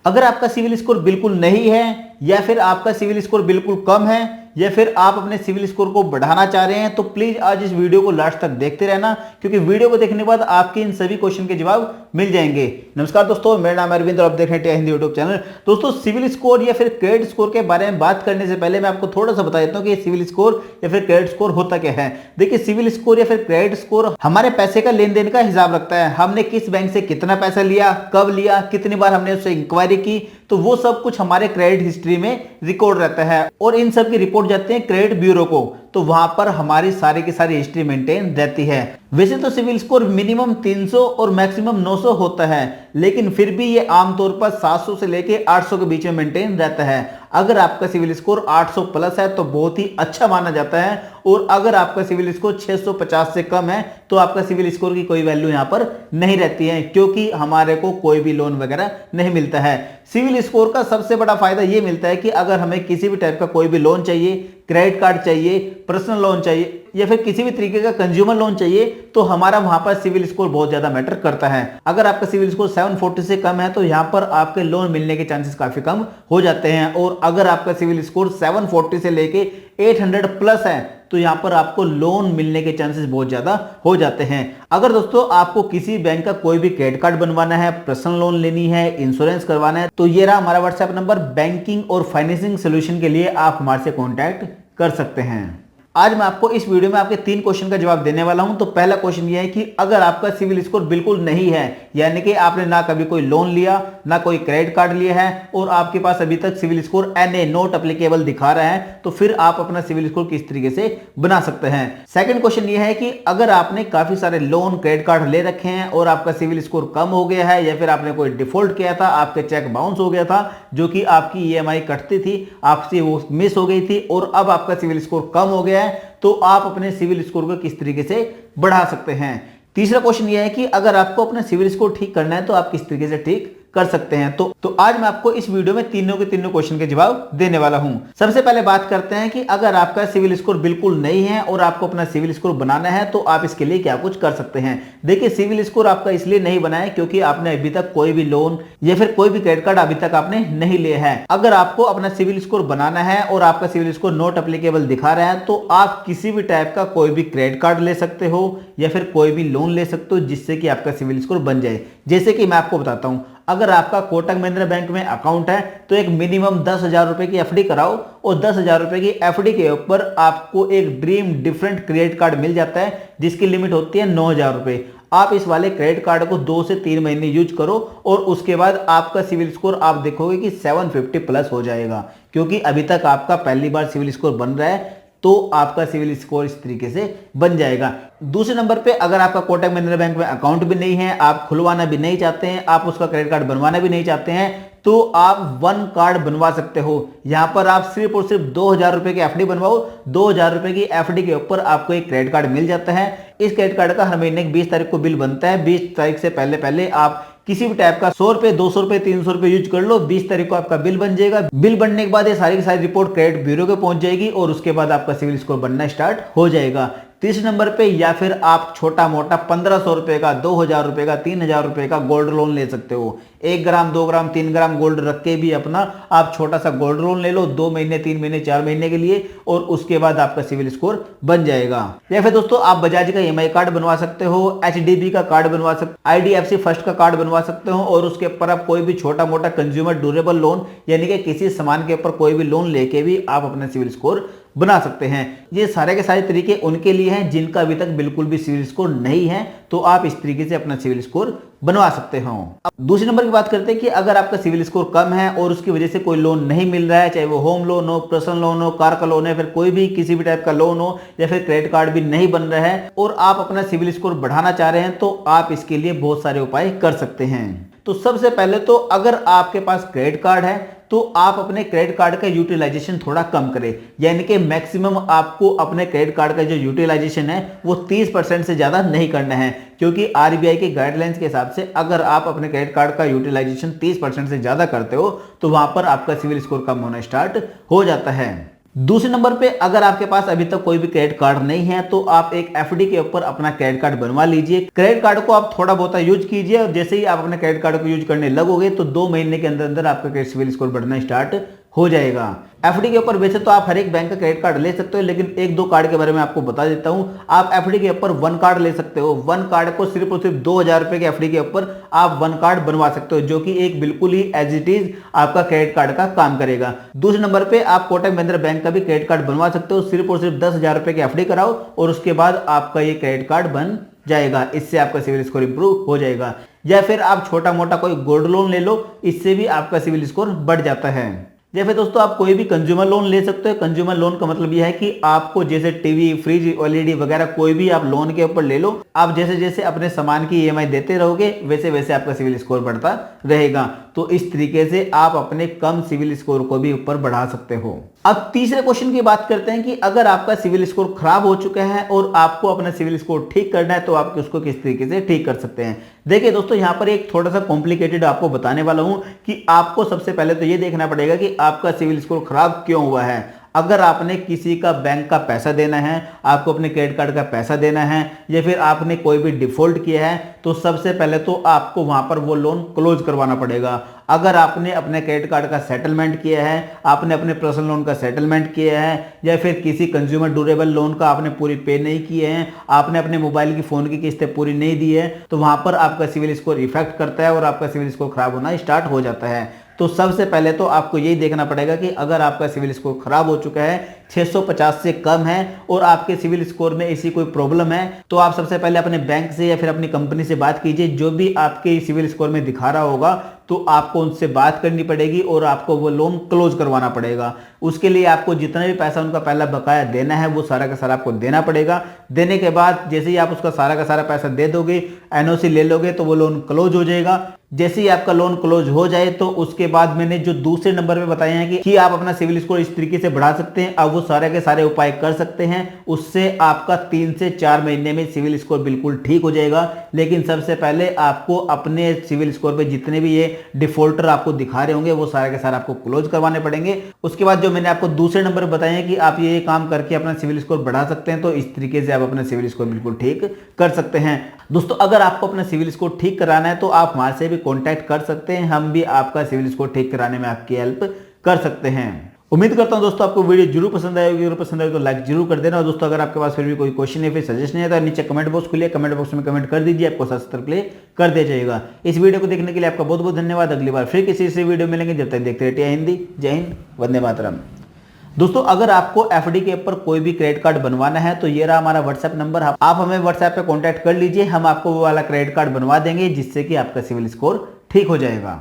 अगर आपका civil score बिल्कुल नहीं है या फिर आपका सिविल स्कोर बिल्कुल कम है या फिर आप अपने सिविल स्कोर को बढ़ाना चाह रहे हैं तो प्लीज आज इस वीडियो को लास्ट तक देखते रहना, क्योंकि वीडियो को देखने के बाद आपके इन सभी क्वेश्चन के जवाब मिल जाएंगे। नमस्कार दोस्तों, मेरा नाम है अरविंद और आप देख रहे हैं टिया हिंदी यूट्यूब चैनल। दोस्तों, सिविल स्कोर या फिर क्रेडिट स्कोर के बारे में बात करने से पहले मैं आपको थोड़ा सा बता देता हूं कि सिविल स्कोर या फिर क्रेडिट स्कोर होता क्या है। देखिए, सिविल स्कोर या फिर क्रेडिट स्कोर हमारे पैसे का लेन देन का हिसाब रखता है। हमने किस बैंक से कितना पैसा लिया, कब लिया, कितनी बार हमने उससे इंक्वायरी की, तो वो सब कुछ हमारे क्रेडिट हिस्ट्री में रिकॉर्ड रहता है और इन सब की रिपोर्ट जाती है क्रेडिट ब्यूरो को, तो वहां पर हमारी सारी की सारी हिस्ट्री मेंटेन रहती है। वैसे तो सिविल स्कोर मिनिमम 300 और मैक्सिमम 900 होता है, लेकिन फिर भी ये आमतौर पर 700 से लेके 800 के बीच में मेंटेन रहता है। अगर आपका सिविल स्कोर 800 प्लस है तो बहुत ही अच्छा माना जाता है, और अगर आपका सिविल स्कोर 650 से कम है तो आपका सिविल स्कोर की कोई वैल्यू यहां पर नहीं रहती है, क्योंकि हमारे को कोई भी लोन वगैरह नहीं मिलता है। सिविल स्कोर का सबसे बड़ा फायदा यह मिलता है कि अगर हमें किसी भी टाइप का कोई भी लोन चाहिए, क्रेडिट कार्ड चाहिए, पर्सनल लोन चाहिए या फिर किसी भी तरीके का कंज्यूमर लोन चाहिए, तो हमारा वहां पर सिविल स्कोर बहुत ज्यादा मैटर करता है। अगर आपका सिविल स्कोर 740 से कम है तो यहां पर आपके लोन मिलने के चांसेस काफी कम हो जाते हैं, और अगर आपका सिविल स्कोर 740 से लेके 800 प्लस है तो यहां पर आपको लोन मिलने के चांसेस बहुत ज्यादा हो जाते हैं। अगर दोस्तों आपको किसी बैंक का कोई भी क्रेडिट कार्ड बनवाना है, पर्सनल लोन लेनी है, इंश्योरेंस करवाना है, तो ये रहा हमारा व्हाट्सएप नंबर। बैंकिंग और फाइनेंसिंग सोल्यूशन के लिए आप हमारे से कॉन्टैक्ट कर सकते हैं। आज मैं आपको इस वीडियो में आपके 3 क्वेश्चन का जवाब देने वाला हूं। तो पहला क्वेश्चन यह है कि अगर आपका सिविल स्कोर बिल्कुल नहीं है, यानी कि आपने ना कभी कोई लोन लिया, ना कोई क्रेडिट कार्ड लिया है और आपके पास अभी तक CIBIL score NA not applicable दिखा रहा है, तो फिर आप अपना सिविल स्कोर किस तरीके से बना सकते हैं। सेकंड क्वेश्चन यह है कि अगर आपने काफी सारे लोन क्रेडिट कार्ड ले रखे हैं और आपका सिविल स्कोर कम हो गया है या फिर आपने कोई डिफॉल्ट किया था, आपके चेक बाउंस हो गया था, जो कि आपकी EMI कटती थी, आपसे वो मिस हो गई थी और अब आपका सिविल स्कोर कम हो गया है, तो आप अपने सिविल स्कोर को किस तरीके से बढ़ा सकते हैं। तीसरा क्वेश्चन यह है कि अगर आपको अपना सिविल स्कोर ठीक करना है तो आप किस तरीके से ठीक कर सकते हैं। तो आज मैं आपको इस वीडियो में तीनों के तीनों क्वेश्चन के जवाब देने वाला हूं। सबसे पहले बात करते हैं कि अगर आपका सिविल स्कोर बिल्कुल नहीं है और आपको अपना सिविल स्कोर बनाना है तो आप इसके लिए क्या कुछ कर सकते हैं। देखिए, सिविल स्कोर आपका इसलिए नहीं बना है क्योंकि आपने अभी तक कोई भी लोन या फिर कोई भी क्रेडिट कार्ड अभी तक आपने नहीं लिया है। अगर आपको अपना सिविल स्कोर बनाना है और आपका सिविल स्कोर नॉट एप्लीकेबल दिखा रहा है तो आप किसी भी टाइप का कोई भी क्रेडिट कार्ड ले सकते हो या फिर कोई भी लोन ले सकते हो जिससे कि आपका सिविल स्कोर बन जाए। जैसे कि मैं आपको बताता हूं, अगर आपका कोटक महिंद्रा बैंक में अकाउंट है तो एक मिनिमम 10,000 रुपए की FD कराओ और 10,000 रुपए की FD के ऊपर आपको एक ड्रीम डिफरेंट क्रेडिट कार्ड मिल जाता है जिसकी लिमिट होती है 9,000 रुपए। आप इस वाले क्रेडिट कार्ड को 2 से 3 महीने यूज करो और उसके बाद आपका सिविल स्कोर आप देखोगे कि 750 प्लस हो जाएगा, क्योंकि अभी तक आपका पहली बार सिविल स्कोर बन रहा है, तो आपका सिविल स्कोर इस तरीके से बन जाएगा। दूसरे नंबर पे, अगर आपका कोटक महिंद्रा बैंक में अकाउंट भी नहीं है, आप खुलवाना भी नहीं चाहते हैं, आप उसका क्रेडिट कार्ड बनवाना भी नहीं चाहते हैं, तो आप 1 कार्ड बनवा सकते हो। यहां पर आप सिर्फ और सिर्फ 2,000 रुपए की FD बनवाओ। 2,000 रुपए की FD के ऊपर आपको एक क्रेडिट कार्ड मिल जाता है। इस क्रेडिट कार्ड का हर महीने की 20 तारीख को बिल बनता है। 20 तारीख से पहले पहले आप किसी भी टाइप का 100 रुपए, 200 रुपए, 300 रुपए यूज कर लो। 20 तारीख को आपका बिल बन जाएगा। बिल बनने के बाद ये सारी की सारी रिपोर्ट क्रेडिट ब्यूरो को पहुंच जाएगी और उसके बाद आपका सिविल स्कोर बनना स्टार्ट हो जाएगा। तीसरे नंबर पे, या फिर आप छोटा मोटा 1,500 रुपए का, 2,000 रुपए का, 3,000 रुपए का गोल्ड लोन ले सकते हो। 1 ग्राम, 2 ग्राम, 3 ग्राम गोल्ड रख के भी अपना आप छोटा सा गोल्ड लोन ले लो 2 महीने, 3 महीने, 4 महीने के लिए, और उसके बाद आपका सिविल स्कोर बन जाएगा। या फिर दोस्तों आप बजाज का EMI कार्ड बनवा सकते हो, HDB का कार्ड बनवा सकते, IDFC फर्स्ट का कार्ड बनवा सकते हो, और उसके ऊपर आप कोई भी छोटा मोटा कंज्यूमर ड्यूरेबल लोन यानी कि किसी सामान के ऊपर कोई भी लोन लेके भी आप अपना सिविल स्कोर बना सकते हैं। ये सारे के सारे तरीके उनके लिए हैं जिनका अभी तक बिल्कुल भी सिविल स्कोर नहीं है, तो आप इस तरीके से अपना सिविल स्कोर बनवा सकते हो। अब दूसरे नंबर की बात करते हैं कि अगर आपका सिविल स्कोर कम है और उसकी वजह से कोई लोन नहीं मिल रहा है, चाहे वो होम लोन हो, पर्सनल लोन हो, कार का लोन है, फिर कोई भी किसी भी टाइप का लोन हो, या फिर क्रेडिट कार्ड भी नहीं बन रहा है और आप अपना सिविल स्कोर बढ़ाना चाह रहे हैं, तो आप इसके लिए बहुत सारे उपाय कर सकते हैं। तो सबसे पहले तो अगर आपके पास क्रेडिट कार्ड है तो आप अपने क्रेडिट कार्ड का यूटिलाइजेशन थोड़ा कम करें, यानी कि मैक्सिमम आपको अपने क्रेडिट कार्ड का जो यूटिलाइजेशन है वो 30% से ज्यादा नहीं करना है, क्योंकि RBI के गाइडलाइंस के हिसाब से अगर आप अपने क्रेडिट कार्ड का यूटिलाइजेशन 30% से ज्यादा करते हो तो वहां पर आपका सिविल स्कोर कम होना स्टार्ट हो जाता है। दूसरे नंबर पे अगर आपके पास अभी तक कोई भी क्रेडिट कार्ड नहीं है तो आप एक एफडी के ऊपर अपना क्रेडिट कार्ड बनवा लीजिए। क्रेडिट कार्ड को आप थोड़ा बहुत यूज कीजिए और जैसे ही आप अपने क्रेडिट कार्ड को यूज करने लगोगे तो 2 महीने के अंदर अंदर आपका सिविल स्कोर बढ़ना स्टार्ट हो जाएगा। एफडी के ऊपर वैसे तो आप हर एक बैंक का क्रेडिट कार्ड ले सकते हो, लेकिन एक दो कार्ड के बारे में आपको बता देता हूं। आप एफडी के ऊपर 1 कार्ड ले सकते हो। 1 कार्ड को सिर्फ और सिर्फ 2000 रुपए के एफडी के ऊपर आप 1 कार्ड बनवा सकते हो, जो कि एक बिल्कुल ही एज इट इज आपका क्रेडिट कार्ड का काम करेगा। दूसरे नंबर पे आप कोटक महिंद्रा बैंक का भी क्रेडिट कार्ड बनवा सकते हो। सिर्फ और सिर्फ 10,000 रुपए की एफडी कराओ और उसके बाद आपका ये क्रेडिट कार्ड बन जाएगा। इससे आपका सिविल स्कोर इंप्रूव हो जाएगा। या फिर आप छोटा मोटा कोई गोल्ड लोन ले लो, इससे भी आपका सिविल स्कोर बढ़ जाता है। या फिर दोस्तों आप कोई भी कंज्यूमर लोन ले सकते हो। कंज्यूमर लोन का मतलब यह है कि आपको जैसे टीवी, फ्रिज, एलईडी वगैरह कोई भी आप लोन के ऊपर ले लो, आप जैसे जैसे अपने सामान की ईएमआई देते रहोगे वैसे वैसे आपका सिविल स्कोर बढ़ता रहेगा। तो इस तरीके से आप अपने कम सिविल स्कोर को भी ऊपर बढ़ा सकते हो। अब तीसरे क्वेश्चन की बात करते हैं कि अगर आपका सिविल स्कोर खराब हो चुका है और आपको अपना सिविल स्कोर ठीक करना है तो आप उसको किस तरीके से ठीक कर सकते हैं। देखिए दोस्तों, यहाँ पर एक थोड़ा सा कॉम्प्लिकेटेड आपको बताने वाला हूं कि आपको सबसे पहले तो ये देखना पड़ेगा कि आपका सिविल स्कोर खराब क्यों हुआ है। अगर आपने किसी का बैंक का पैसा देना है, आपको अपने क्रेडिट कार्ड का पैसा देना है, या फिर आपने कोई भी डिफॉल्ट किया है, तो सबसे पहले तो आपको वहां पर वो लोन क्लोज करवाना पड़ेगा। अगर आपने अपने क्रेडिट कार्ड का सेटलमेंट किया है, आपने अपने पर्सनल लोन का सेटलमेंट किया है, या फिर किसी कंज्यूमर ड्यूरेबल लोन का आपने पूरी पे नहीं किए हैं, आपने अपने मोबाइल की फोन की किस्तें पूरी नहीं दी है, तो वहां पर आपका सिविल स्कोर इफेक्ट करता है और आपका सिविल स्कोर खराब होना स्टार्ट हो जाता है। तो सबसे पहले तो आपको यही देखना पड़ेगा कि अगर आपका सिविल स्कोर खराब हो चुका है, 650 से कम है और आपके सिविल स्कोर में ऐसी कोई प्रॉब्लम है, तो आप सबसे पहले अपने बैंक से या फिर अपनी कंपनी से बात कीजिए। जो भी आपके सिविल स्कोर में दिखा रहा होगा तो आपको उनसे बात करनी पड़ेगी और आपको वो लोन क्लोज करवाना पड़ेगा। उसके लिए आपको जितना भी पैसा उनका पहला बकाया देना है वो सारा का सारा आपको देना पड़ेगा। देने के बाद जैसे ही आप उसका सारा का सारा पैसा दे दोगे, एनओसी ले लोगे, तो वो लोन क्लोज हो जाएगा। जैसे ही आपका लोन क्लोज हो जाए तो उसके बाद मैंने जो दूसरे नंबर पे बताए हैं कि आप अपना सिविल स्कोर इस तरीके से बढ़ा सकते हैं, अब वो सारे के सारे उपाय कर सकते हैं। उससे आपका 3 से 4 महीने में सिविल स्कोर बिल्कुल ठीक हो जाएगा। लेकिन सबसे पहले आपको अपने सिविल स्कोर पे जितने भी ये डिफॉल्टर आपको दिखा रहे होंगे वो सारे के सारे आपको क्लोज करवाने पड़ेंगे। उसके बाद जो मैंने आपको दूसरे नंबर पर बताया है कि आप ये काम करके अपना सिविल स्कोर बढ़ा सकते हैं, तो इस तरीके से आप अपना सिविल स्कोर बिल्कुल ठीक कर सकते हैं। दोस्तों, अगर आपको अपना सिविल स्कोर ठीक कराना है तो आप हमारे से भी कॉन्टैक्ट कर सकते हैं। हम भी आपका सिविल स्कोर ठीक कराने में आपकी हेल्प कर सकते हैं। उम्मीद करता हूं दोस्तों आपको वीडियो जरूर पसंद आएगी। अगर पसंद आए तो लाइक जरूर कर देना। और दोस्तों, अगर आपके पास फिर भी कोई क्वेश्चन है, फिर सजेशन है, तो नीचे कमेंट बॉक्स खुलिए, कमेंट बॉक्स में कमेंट कर दीजिए, आपको सब्सक्राइब के लिए कर दिया जाएगा। इस वीडियो को देखने के लिए आपका बहुत बहुत धन्यवाद। अगली बार फिर किसी से वीडियो मिलेंगे, जब तक देखते रहिए हिंदी। जय हिंद, वंदे मातरम। दोस्तों, अगर आपको एफडी के ऊपर कोई भी क्रेडिट कार्ड बनवाना है तो ये रहा हमारा व्हाट्सएप नंबर। आप हमें व्हाट्सएप पे कांटेक्ट कर लीजिए, हम आपको वो वाला क्रेडिट कार्ड बनवा देंगे जिससे कि आपका सिविल स्कोर ठीक हो जाएगा।